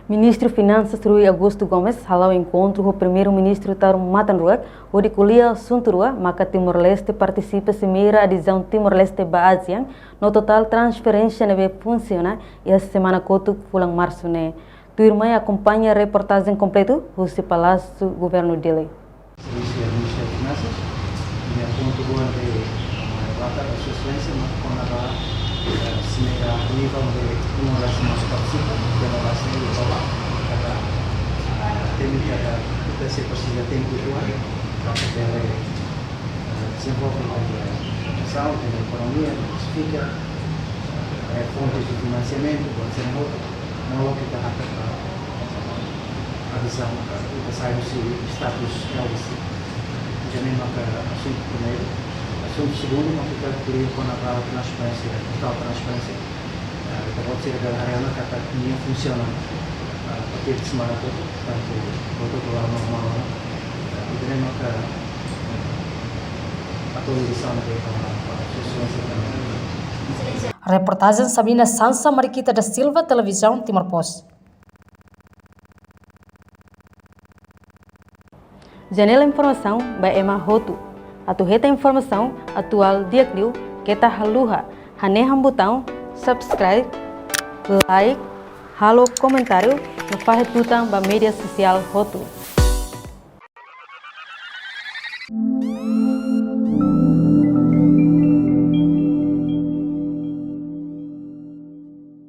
Ministro Finanças Rui Augusto Gomes halau encontro com o primeiro-ministro Tarum Matanruak, onde colhia Sunturua, maka Timor-Leste participa primeira adesão Timor-Leste ba ASEAN, no total transferência neve funciona e a semana coto pulang março né. Tu irmã acompanha a reportagem completo, o Palácio Governo dele. Ministro de Finanças, minha ponto boa de bater a sua excelência, mas com a sehingga nível de simulasi masuk participa generasi di bawah kata tim kita seperti tempo atual kata dari desenvolvimento da saúde, da economia, especifica fontes de financiamento, pode ser não kita akan bisa saya status LDC. Jadi maka asumsi primeiro, assunto segundo, uma fica por com a palavra transparência, total transparência. Pode ser que a área kata ini funciona a partir de semana toda, portanto, protocolo normal. Então, maka atualização para a solução também. Reportagem Sabrina Sansa, Mariquita da Silva, Televisão Timor Post. Janela Informação by Emma Hotu. Atuheta informação atual diakliu kita haluha. Haneham botão subscribe, like, halo comentário no Farretutang ba media social Hotu.